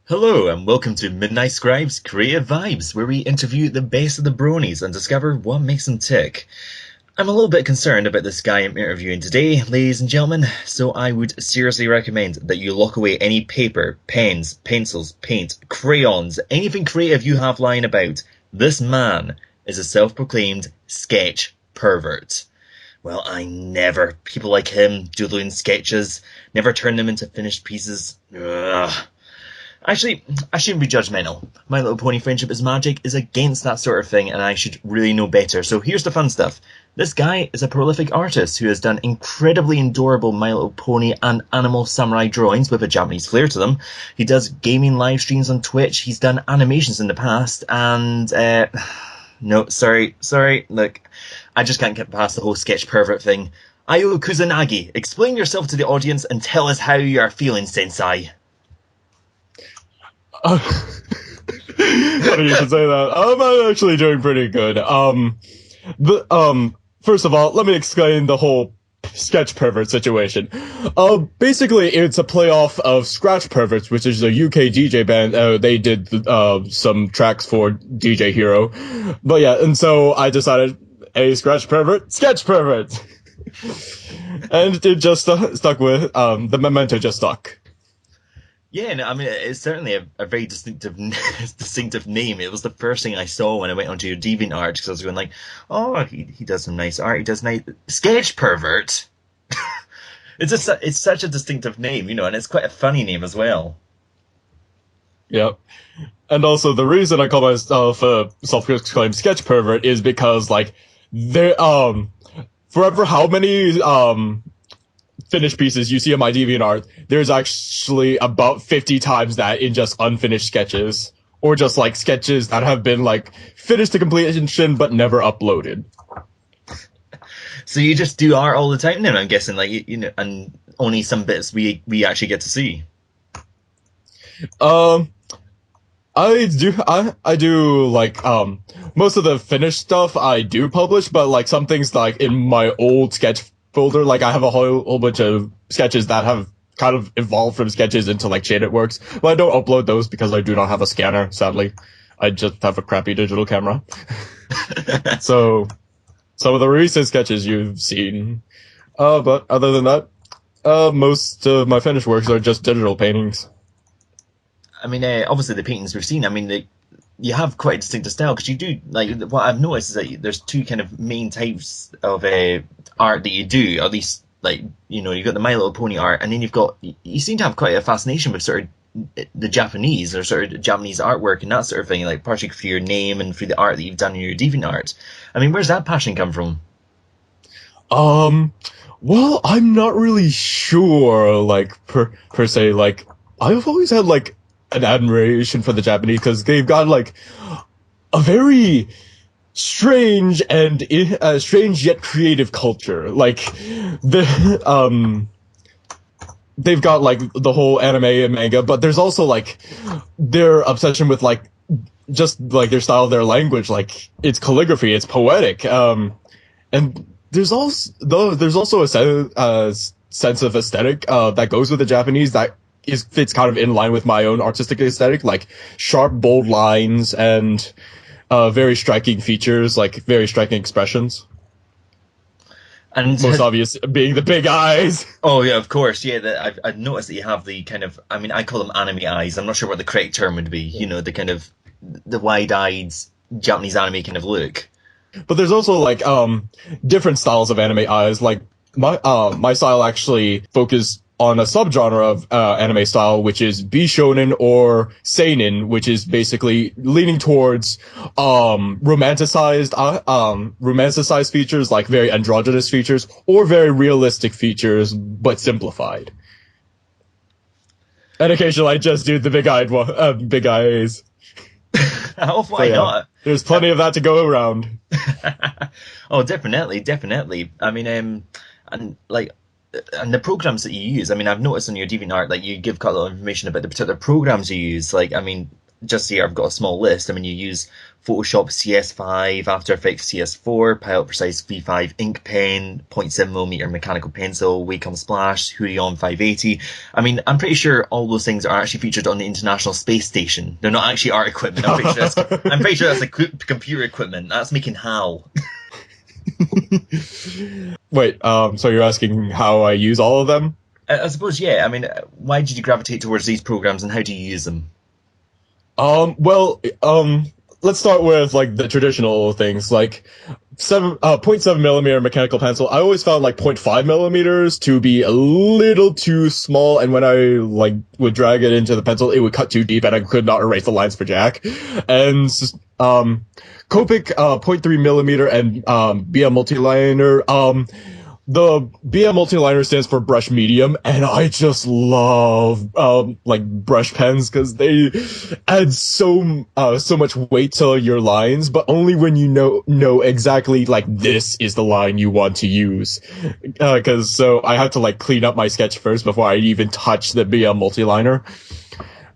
Hello and welcome to Midnight Scribe's Creative Vibes, where we interview the best of the bronies and discover what makes them tick. I'm a little bit concerned about this guy I'm interviewing today, ladies and gentlemen, so I would seriously recommend that you lock away any paper, pens, pencils, paint, crayons, anything creative you have lying about. This man is a self-proclaimed sketch pervert. Well, I never. People like him doodling sketches, never turn them into finished pieces. Ugh. Actually, I shouldn't be judgmental. My Little Pony Friendship is Magic is against that sort of thing, and I should really know better. So here's the fun stuff. This guy is a prolific artist who has done incredibly adorable My Little Pony and Animal Samurai drawings with a Japanese flair to them. He does gaming live streams on Twitch. He's done animations in the past, and no, sorry, look, I just can't get past the whole sketch pervert thing. Io Kusanagi, explain yourself to the audience and tell us how you are feeling, Sensei. Funny you should say that. I'm actually doing pretty good. First of all, let me explain the whole sketch pervert situation. Basically, it's a playoff of Scratch Perverts, which is a UK DJ band. They did some tracks for DJ Hero, but yeah, and so I decided, a Scratch Pervert, sketch pervert, and it just stuck with the memento just stuck. Yeah, no, I mean, it's certainly a very distinctive name. It was the first thing I saw when I went onto your DeviantArt, because I was going like, oh, he does some nice art. He does nice sketch pervert. It's such a distinctive name, and it's quite a funny name as well. Yep. And also, the reason I call myself a self-proclaimed sketch pervert is because, like, there, forever how many, finished pieces you see in my DeviantArt, there's actually about 50 times that in just unfinished sketches. Or just, like, sketches that have been, like, finished to completion but never uploaded. So you just do art all the time then, I'm guessing, like, and only some bits we actually get to see. I do, like, most of the finished stuff I do publish, but, like, some things, like, in my old sketch folder, like, I have a whole bunch of sketches that have kind of evolved from sketches into, like, shaded works, but I don't upload those because I do not have a scanner, sadly. I just have a crappy digital camera. So, some of the recent sketches you've seen. But other than that, most of my finished works are just digital paintings. I mean, obviously the paintings we've seen, I mean, you have quite a distinctive style, because you do, like, what I've noticed is that there's two kind of main types of art that you do, at least, like, you've got the My Little Pony art, and then you seem to have quite a fascination with sort of the Japanese, or sort of Japanese artwork and that sort of thing, like, partially through your name and through the art that you've done in your DeviantArt. I mean, where's that passion come from? Well, I'm not really sure, like, per se, like, I've always had, like, an admiration for the Japanese, because they've got, like, a very strange and strange yet creative culture. Like, they've got, like, the whole anime and manga, but there's also, like, their obsession with, like, just, like, their style, their language, like, it's calligraphy, it's poetic, and there's also a sense of aesthetic that goes with the Japanese that fits kind of in line with my own artistic aesthetic, like sharp, bold lines and very striking features, like very striking expressions. And most obvious being the big eyes. Oh yeah, of course. Yeah, I've noticed that you have the kind of, I mean, I call them anime eyes. I'm not sure what the correct term would be. The kind of the wide-eyed Japanese anime kind of look. But there's also, like, different styles of anime eyes. Like, my style actually focused on a subgenre of anime style, which is Bishonen or Seinen, which is basically leaning towards romanticized features, like very androgynous features, or very realistic features, but simplified. And occasionally I just do the big eyes. Oh, why not? There's plenty of that to go around. Oh, definitely. I mean, and like, and the programs that you use. I mean, I've noticed on your DeviantArt, like, you give quite a lot of information about the particular programs you use. Like, I mean, just here I've got a small list. I mean, you use Photoshop CS5, After Effects CS4, Pilot Precise V5 ink pen, 0.7mm mechanical pencil, Wacom Splash, Huion 580. I mean, I'm pretty sure all those things are actually featured on the International Space Station. They're not actually art equipment. I'm pretty sure that's computer equipment. That's making HAL. Wait, so you're asking how I use all of them? I suppose, yeah. I mean, why did you gravitate towards these programs and how do you use them? Well, let's start with like the traditional things, like 0.7mm mechanical pencil. I always found like 0.5mm to be a little too small, and when I like would drag it into the pencil, it would cut too deep, and I could not erase the lines for Jack. And Copic 0.3mm and BM multiliner. The BM multiliner stands for brush medium, and I just love like brush pens because they add so much weight to your lines, but only when you know exactly like this is the line you want to use. Because so I have to like clean up my sketch first before I even touch the BM multiliner.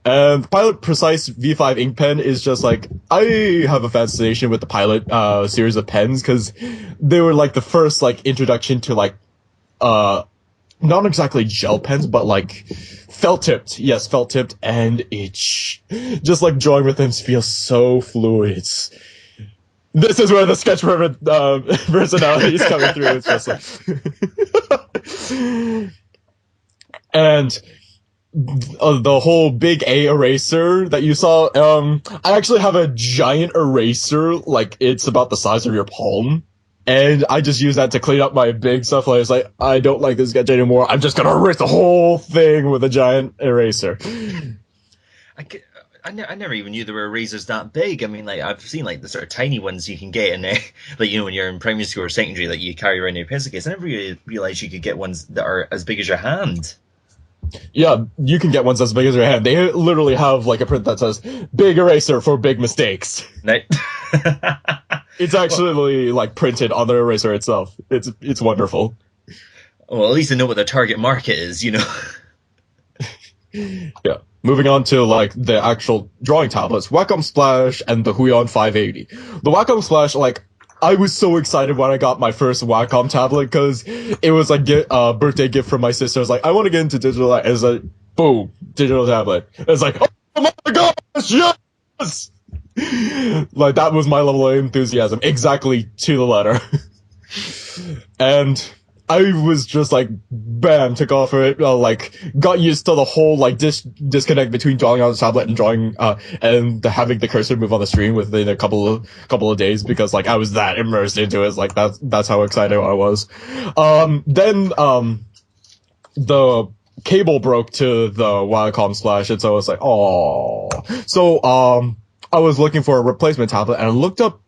And the Pilot Precise V5 ink pen is just like, I have a fascination with the Pilot series of pens because they were like the first like introduction to like not exactly gel pens, but like felt tipped. Yes, felt tipped, and just like drawing with them feels so fluid. This is where the sketch personality is coming through. It's just like and the whole big A eraser that you saw, I actually have a giant eraser, like it's about the size of your palm, and I just use that to clean up my big stuff. Like, it's like, I don't like this sketch anymore, I'm just gonna erase the whole thing with a giant eraser. I never even knew there were erasers that big. I mean, like, I've seen, like, the sort of tiny ones you can get in, like, you know, when you're in primary school or secondary, like, you carry around in your pencil case. I never really realized you could get ones that are as big as your hand. Yeah, you can get ones as big as your hand. They literally have like a print that says "big eraser for big mistakes." Right. It's actually like printed on the eraser itself. It's wonderful. Well, at least I know what the target market is, you know. Yeah. Moving on to like the actual drawing tablets, Wacom Splash and the Huion 580. The Wacom Splash, like, I was so excited when I got my first Wacom tablet because it was like a birthday gift from my sister. I was like, I want to get into digital. It's like, boom, digital tablet. It's like, oh my gosh, yes! Like, that was my level of enthusiasm, exactly to the letter. And I was just like, bam, took off of it, like, got used to the whole, like, disconnect between drawing on the tablet and drawing, and having the cursor move on the screen within a couple of days, because, like, I was that immersed into it. It's like, that's how excited I was. Then, the cable broke to the Wacom Splash, and so I was like, oh. So, I was looking for a replacement tablet, and I looked up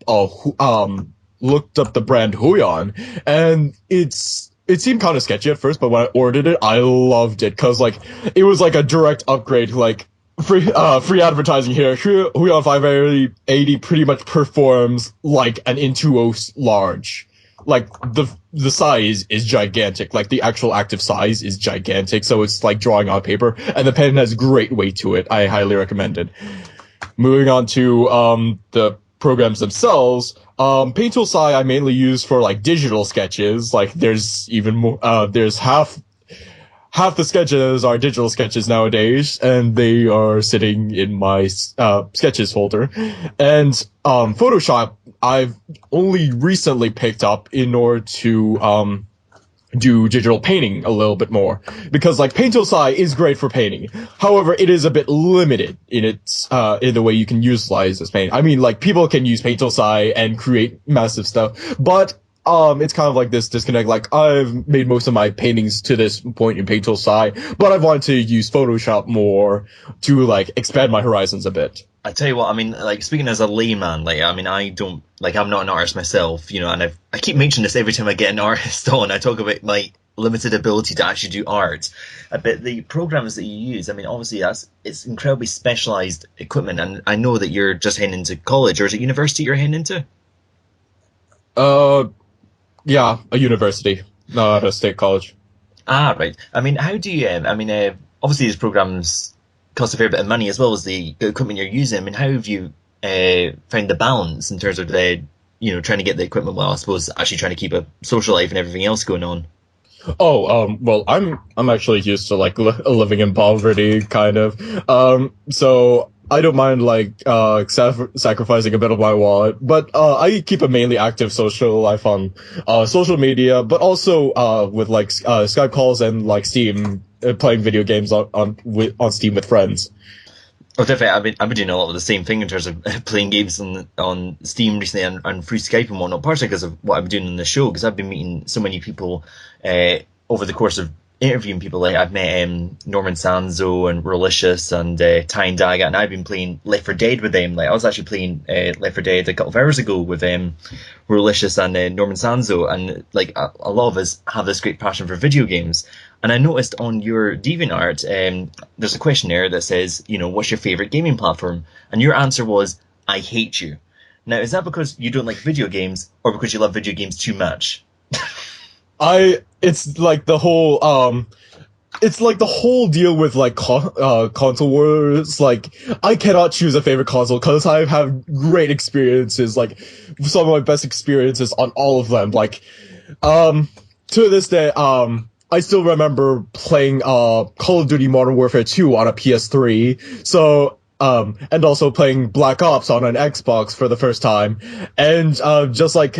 the brand Huion, and it seemed kind of sketchy at first, but when I ordered it, I loved it, cause like, it was like a direct upgrade, like, free advertising here. Huion 580 pretty much performs like an Intuos large. Like, the size is gigantic, like the actual active size is gigantic, so it's like drawing on paper, and the pen has great weight to it. I highly recommend it. Moving on to, the programs themselves, Paint Tool Sai I mainly use for like digital sketches. Like, there's even more, there's half the sketches are digital sketches nowadays, and they are sitting in my sketches folder. And Photoshop I've only recently picked up in order to do digital painting a little bit more, because like Paint Tool Sai is great for painting. However, it is a bit limited in its in the way you can utilize this paint. I mean, like, people can use Paint Tool Sai and create massive stuff, but it's kind of like this disconnect. Like, I've made most of my paintings to this point in Paint Tool Sai, but I wanted to use Photoshop more to like expand my horizons a bit. I tell you what, I mean, like, speaking as a layman, like, I mean, I don't, like, I'm not an artist myself, you know, and I keep mentioning this every time I get an artist on. I talk about my limited ability to actually do art. But the programs that you use, I mean, obviously it's incredibly specialized equipment, and I know that you're just heading into college, or is it university you're heading into? Yeah, a university, not a state college. Ah, right. I mean, how do you, obviously these programs, costs a fair bit of money as well as the equipment you're using. I mean, how have you found the balance in terms of trying to get the equipment while I suppose actually trying to keep a social life and everything else going on? Oh, well, I'm actually used to like living in poverty, kind of. So I don't mind like sacrificing a bit of my wallet, but I keep a mainly active social life on social media, but also with like Skype calls and like Steam, playing video games on Steam with friends. Oh, definitely. I've been doing a lot of the same thing in terms of playing games on Steam recently and through Skype and whatnot, partially because of what I'm doing on the show, because I've been meeting so many people over the course of interviewing people. Like, I've met Norman Sanzo and Rolicious and Ty and Daga, and I've been playing Left 4 Dead with them. Like, I was actually playing Left 4 Dead a couple of hours ago with Rolicious and Norman Sanzo, and like a lot of us have this great passion for video games. And I noticed on your DeviantArt, there's a questionnaire that says, what's your favorite gaming platform? And your answer was, I hate you. Now, is that because you don't like video games, or because you love video games too much? It's like the whole, it's like the whole deal with like console wars. Like, I cannot choose a favorite console because I've had great experiences, like some of my best experiences on all of them. Like, to this day, I still remember playing Call of Duty Modern Warfare 2 on a PS3. So, and also playing Black Ops on an Xbox for the first time. And just like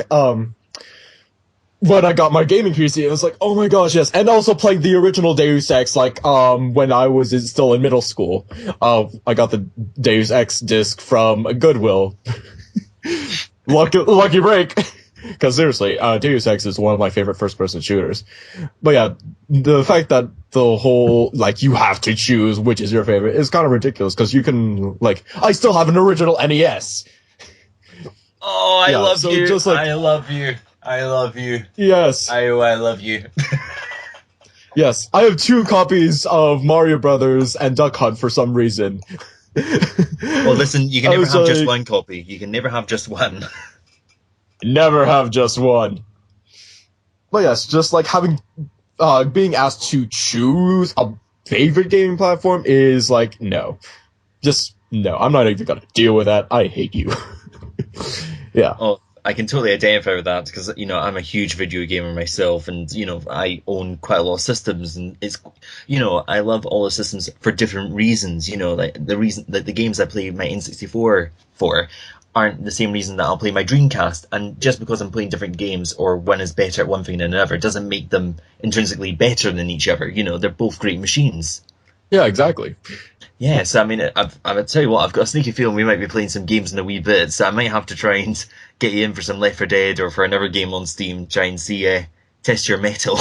when I got my gaming PC, it was like, oh my gosh, yes. And also playing the original Deus Ex, like when I was still in middle school. I got the Deus Ex disc from Goodwill. Lucky break. Because seriously, Deus Ex is one of my favorite first-person shooters. But yeah, the fact that the whole, like, you have to choose which is your favorite is kind of ridiculous, because you can, like, I still have an original NES. Oh, I love you. Just like, I love you. I love you. Yes. I love you. Yes, I have 2 copies of Mario Brothers and Duck Hunt for some reason. Well, listen, you can never have just one copy. You can never have just one. Never have just one. But yes, just like having, being asked to choose a favorite gaming platform is like, no. Just, no. I'm not even gonna deal with that. I hate you. Yeah. Oh, I can totally identify with that because, I'm a huge video gamer myself, and, I own quite a lot of systems, and it's, I love all the systems for different reasons, like the reason that the games I play my N64 for aren't the same reason that I'll play my Dreamcast, and just because I'm playing different games or one is better at one thing than another doesn't make them intrinsically better than each other. They're both great machines. Yeah, exactly. Yeah, so I mean, I'll tell you what, I've got a sneaky feeling we might be playing some games in a wee bit, so I might have to try and get you in for some Left 4 Dead or for another game on Steam, try and see, test your mettle.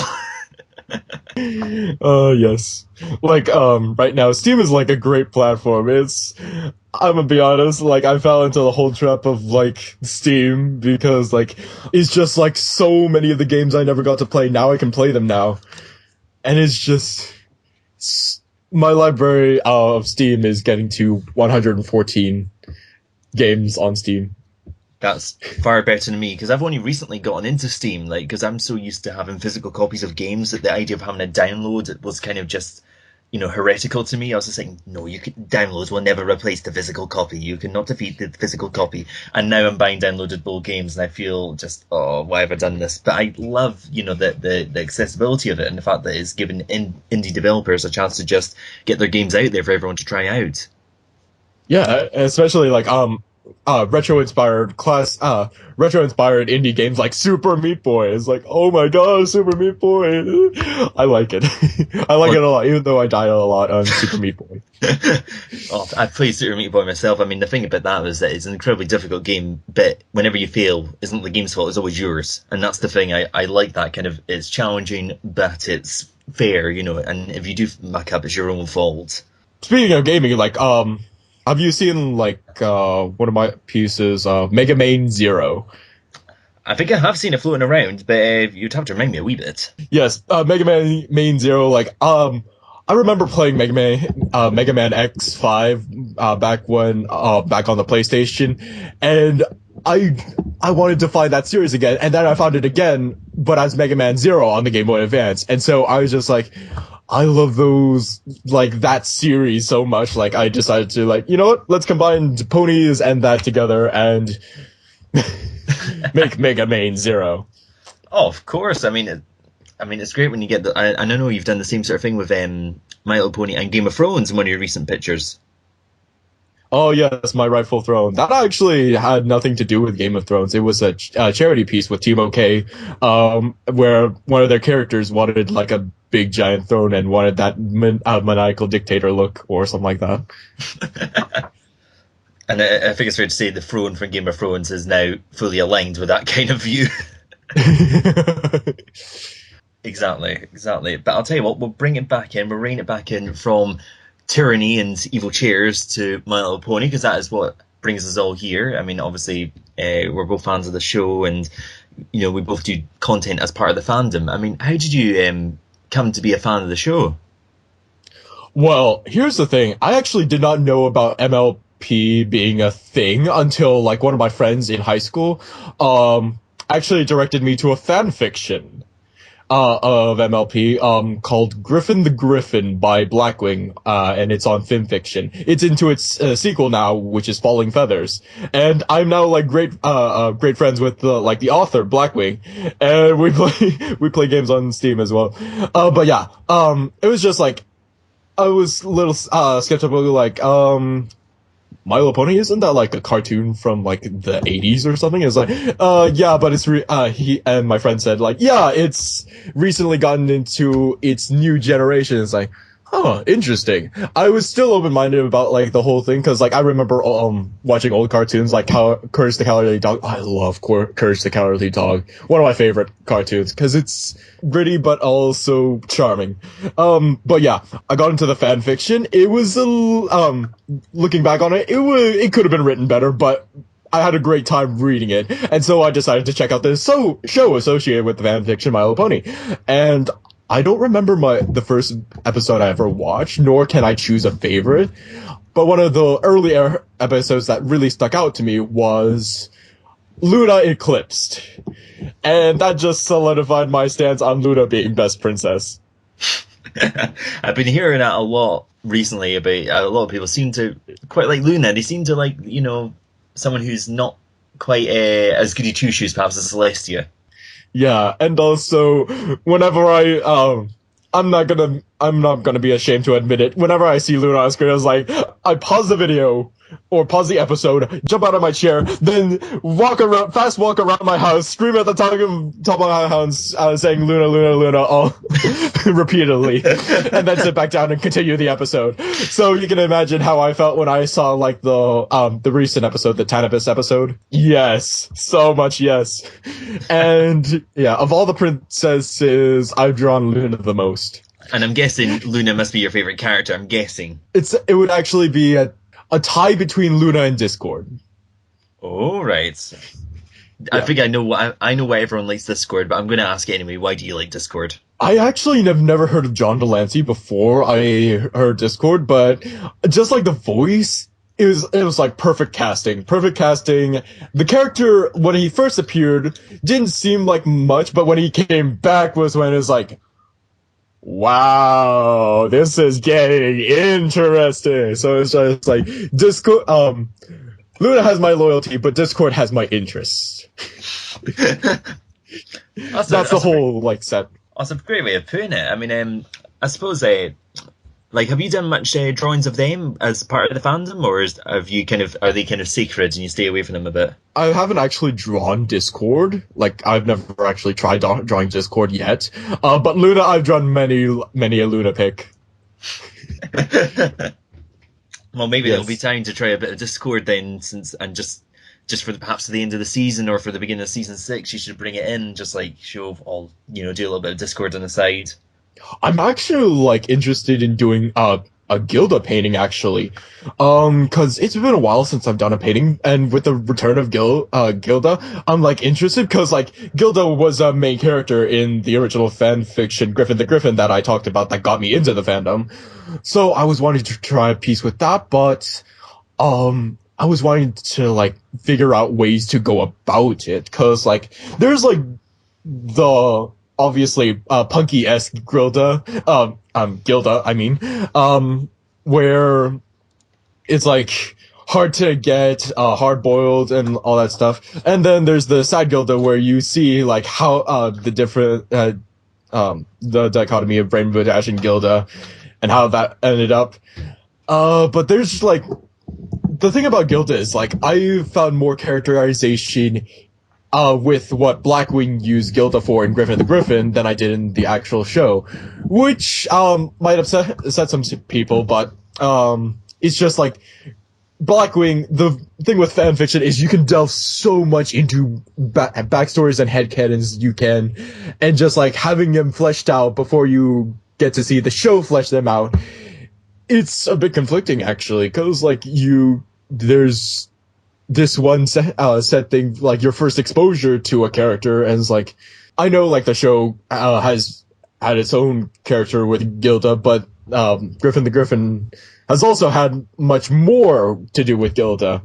Yes. Like, right now, Steam is like a great platform. I'm gonna be honest, like, I fell into the whole trap of, like, Steam, because, like, it's just, like, so many of the games I never got to play, now I can play them now. And it's just, my library of Steam is getting to 114 games on Steam. That's far better than me, because I've only recently gotten into Steam, like, because I'm so used to having physical copies of games that the idea of having a download was kind of just, heretical to me. I was just like, no, downloads will never replace the physical copy. You cannot defeat the physical copy. And now I'm buying downloadable games, and I feel just, oh, why have I done this? But I love, the accessibility of it, and the fact that it's given indie developers a chance to just get their games out there for everyone to try out. Yeah, especially like retro-inspired indie games like Super Meat Boy. It's like, oh my god, Super Meat Boy. I like it. I like it a lot, even though I died a lot on Super Meat Boy. Oh, I played Super Meat Boy myself. I mean, the thing about that is that it's an incredibly difficult game, but whenever you fail, it's not the game's fault, it's always yours. And that's the thing, I like that kind of, it's challenging, but it's fair, and if you do muck up, it's your own fault. Speaking of gaming, like, have you seen, like, one of my pieces, Mega Man Zero? I think I have seen it floating around, but you'd have to remind me a wee bit. Yes, Mega Man Zero, like, I remember playing Mega Man X5, back on the PlayStation, and I wanted to find that series again, and then I found it again, but as Mega Man Zero on the Game Boy Advance, and so I was just like, I love those, like, that series so much. Like, I decided to, like, you know what? Let's combine ponies and that together and make Mega Main Zero. Oh, of course. I mean, it's great when you get the. And I know you've done the same sort of thing with My Little Pony and Game of Thrones in one of your recent pictures. Oh, yes, My Rightful Throne. That actually had nothing to do with Game of Thrones. It was a charity piece with Team OK, where one of their characters wanted, like, a big giant throne and wanted that maniacal dictator look or something like that. And I think it's fair to say the throne from Game of Thrones is now fully aligned with that kind of view. Exactly. But I'll tell you what, we'll bring it back in. We'll rein it back in from tyranny and evil chairs to My Little Pony, because that is what brings us all here. I mean, obviously, we're both fans of the show, and we both do content as part of the fandom. I mean, how did you come to be a fan of the show? Well, here's the thing. I actually did not know about MLP being a thing until, like, one of my friends in high school actually directed me to a fan fiction of MLP called Griffin the Griffin by Blackwing, and it's on FimFiction. It's into its sequel now, which is Falling Feathers, and I'm now, like, great friends with the author Blackwing, and we play games on Steam as well. But yeah, it was just like I was a little skeptical, like, My Little Pony, isn't that like a cartoon from like the 80s or something? It's like, yeah, but it's he and my friend said, like, yeah, it's recently gotten into its new generation. It's like, oh, interesting. I was still open-minded about, like, the whole thing, because, like, I remember watching old cartoons like Courage the Cowardly Dog. I love Courage the Cowardly Dog. One of my favorite cartoons, because it's gritty but also charming. But yeah, I got into the fan fiction. It was looking back on it, it could have been written better, but I had a great time reading it, and so I decided to check out this show associated with the fan fiction My Little Pony, and I don't remember the first episode I ever watched, nor can I choose a favorite, but one of the earlier episodes that really stuck out to me was Luna Eclipsed, and that just solidified my stance on Luna being best princess. I've been hearing that a lot recently about a lot of people seem to quite like Luna. They seem to like, someone who's not quite as goody two shoes perhaps as Celestia. Yeah, and also whenever I'm not gonna be ashamed to admit it. Whenever I see Luna on screen, I was like, I pause the video or pause the episode, jump out of my chair, then fast walk around my house, scream at the top of my house, saying Luna, Luna, Luna, all repeatedly, and then sit back down and continue the episode. So you can imagine how I felt when I saw, like, the recent episode, the Tanibus episode. Yes, so much yes. And yeah, of all the princesses, I've drawn Luna the most. And I'm guessing Luna must be your favorite character. I'm guessing it would actually be a tie between Luna and Discord. Oh, right. Yeah. I think I know why everyone likes Discord, but I'm going to ask anyway. Why do you like Discord? I actually have never heard of John Delancey before I heard Discord, but just like the voice, it was like perfect casting. The character, when he first appeared, didn't seem like much, but when he came back was when it was like, wow, this is getting interesting. So it's just like Discord. Luna has my loyalty, but Discord has my interest. That's the whole set. That's a great way of putting it. I mean, I suppose, have you done much drawings of them as part of the fandom, or are they kind of sacred and you stay away from them a bit? I haven't actually drawn Discord. I've never actually tried drawing Discord yet. But Luna, I've drawn many a Luna pic. Well, maybe It'll be time to try a bit of Discord then, just for perhaps the end of the season or for the beginning of season 6, you should bring it in, just show all, do a little bit of Discord on the side. I'm actually interested in doing a Gilda painting, actually, because it's been a while since I've done a painting, and with the return of Gilda, I'm interested, because Gilda was a main character in the original fan fiction Griffin the Griffin that I talked about that got me into the fandom. So I was wanting to try a piece with that, but I was wanting to figure out ways to go about it, because there's the obviously punky-esque Gilda, I mean, where it's like hard to get, hard-boiled and all that stuff. And then there's the side Gilda where you see like how the different the dichotomy of Rainbow Dash and Gilda and how that ended up. But there's like the thing about Gilda is like I found more characterization with what Blackwing used Gilda for in Griffin the Griffin than I did in the actual show, which might upset some people, but it's just like Blackwing, the thing with fanfiction is you can delve so much into backstories and headcanons you can, and just like having them fleshed out before you get to see the show flesh them out, it's a bit conflicting actually, because like there's this one set thing, like your first exposure to a character, and it's like, I know like the show has had its own character with Gilda, but Griffin the Griffin has also had much more to do with Gilda.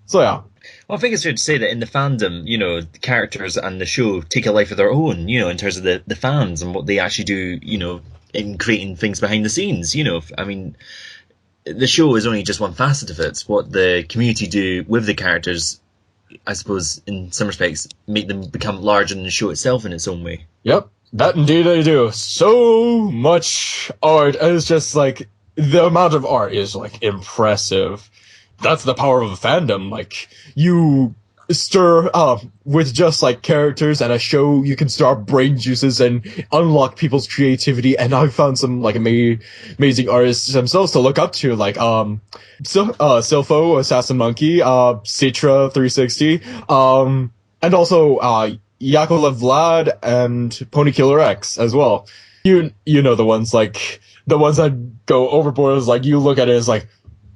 So yeah. Well, I think it's fair to say that in the fandom, the characters and the show take a life of their own, in terms of the fans and what they actually do, in creating things behind the scenes. I mean, the show is only just one facet of it. What the community do with the characters, I suppose, in some respects, make them become larger than the show itself in its own way. Yep, that indeed they do. So much art. It's just like, the amount of art is like impressive. That's the power of a fandom. Like, you stir up with just like characters and a show, you can stir up brain juices and unlock people's creativity. And I've found some like amazing artists themselves to look up to, like Silpho, Assassin Monkey, Citra 360, and also Yakolev Vlad and Pony Killer X as well. You know the ones like the ones that go overboard. Is like you look at it as like,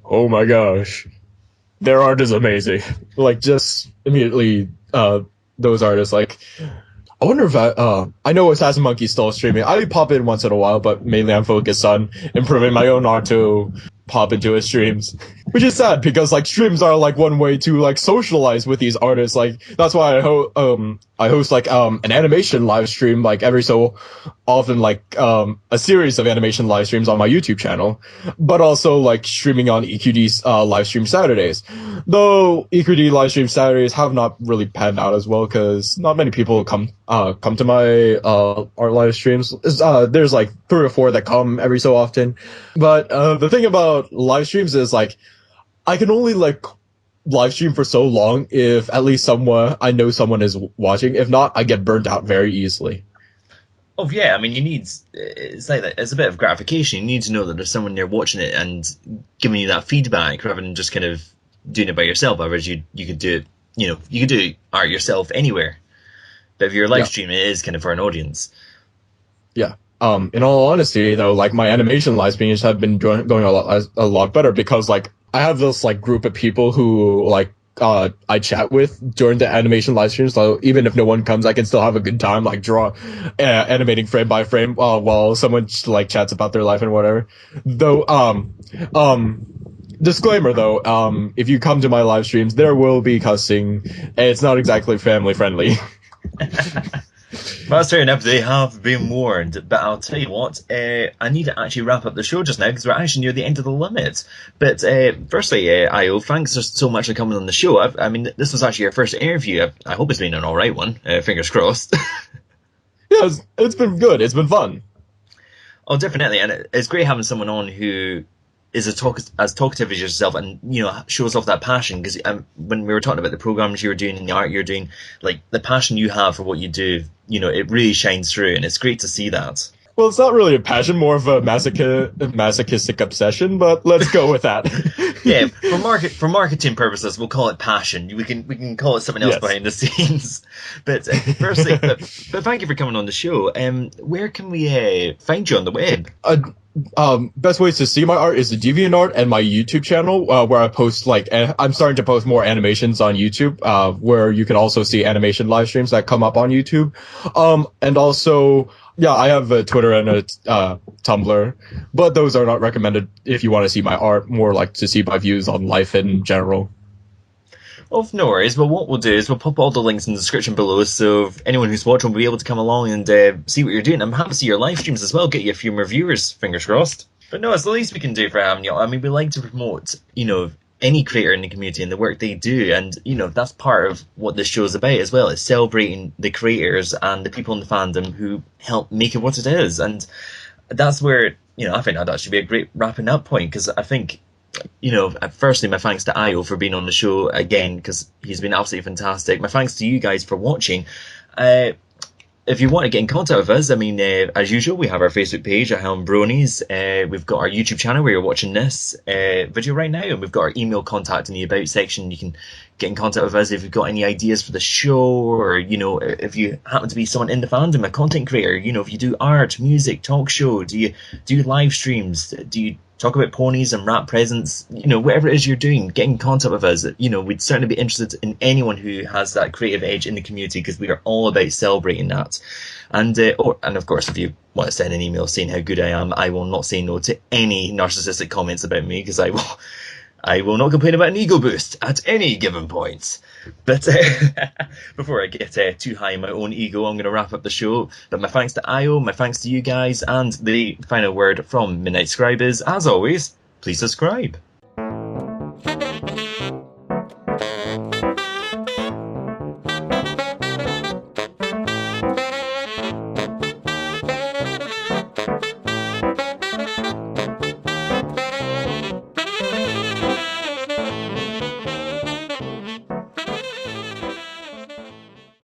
oh my gosh, their art is amazing. Like just immediately, those artists, like, I wonder if I know Assassin Monkey's still streaming. I pop in once in a while, but mainly I'm focused on improving my own art to pop into his streams, which is sad because like streams are like one way to like socialize with these artists. Like that's why I host like an animation live stream like every so often, like a series of animation live streams on my YouTube channel, but also like streaming on EQD's live stream Saturdays. Though EQD live stream Saturdays have not really panned out as well because not many people come to my art live streams. There's like 3 or 4 that come every so often, but the thing about live streams is like I can only like live stream for so long if at least I know someone is watching. If not, I get burnt out very easily. Oh yeah, I mean it's like that. It's a bit of gratification. You need to know that there's someone there watching it and giving you that feedback rather than just kind of doing it by yourself. Otherwise you could do it, you could do art yourself anywhere. But if you're live streaming, it is kind of for an audience. Yeah. In all honesty, though, like my animation live streams have been going a lot better because like I have this like group of people who like I chat with during the animation live streams. So even if no one comes, I can still have a good time, like animating frame by frame while someone like chats about their life and whatever. Though disclaimer though, if you come to my live streams, there will be cussing. It's not exactly family friendly. Well, that's fair enough. They have been warned. But I'll tell you what, I need to actually wrap up the show just now because we're actually near the end of the limit. But firstly, Io, thanks so much for coming on the show. I mean, this was actually your first interview. I hope it's been an all right one. Fingers crossed. Yeah, it's been good. It's been fun. Oh, definitely. And it's great having someone on who is as talkative as yourself and, shows off that passion. Because when we were talking about the programs you were doing and the art you're doing, like the passion you have for what you do, it really shines through, and it's great to see that. Well, it's not really a passion, more of a masochistic obsession, but let's go with that. Yeah, for marketing purposes, we'll call it passion. We can call it something else behind the scenes. But firstly, but thank you for coming on the show. Where can we find you on the web? Best ways to see my art is the DeviantArt and my YouTube channel, where I post I'm starting to post more animations on YouTube, where you can also see animation live streams that come up on YouTube. And also, yeah, I have a Twitter and a Tumblr, but those are not recommended if you want to see my art, more like to see my views on life in general. Of no worries. Well, what we'll do is we'll pop all the links in the description below, so if anyone who's watching will be able to come along and see what you're doing. I'm happy to see your live streams as well, get you a few more viewers, fingers crossed. But no, it's the least we can do for having you. I mean, we like to promote, any creator in the community and the work they do, and that's part of what this show's about as well. It's celebrating the creators and the people in the fandom who help make it what it is, and that's where I think that should be a great wrapping up point, because I think firstly, my thanks to Io for being on the show again, because he's been absolutely fantastic. My thanks to you guys for watching. If you want to get in contact with us, I mean, as usual, we have our Facebook page at Highland Bronies. We've got our YouTube channel where you're watching this video right now, and we've got our email contact in the About section. You can get in contact with us if you've got any ideas for the show, or, if you happen to be someone in the fandom, a content creator, if you do art, music, talk show, do you do live streams, do you talk about ponies and rap presents, whatever it is you're doing, get in contact with us. We'd certainly be interested in anyone who has that creative edge in the community, because we are all about celebrating that. And and of course, if you want to send an email saying how good I am, I will not say no to any narcissistic comments about me, because I will not complain about an ego boost at any given point. But before I get too high in my own ego, I'm going to wrap up the show. But my thanks to Io, my thanks to you guys, and the final word from Midnight Scribe is, as always, please subscribe.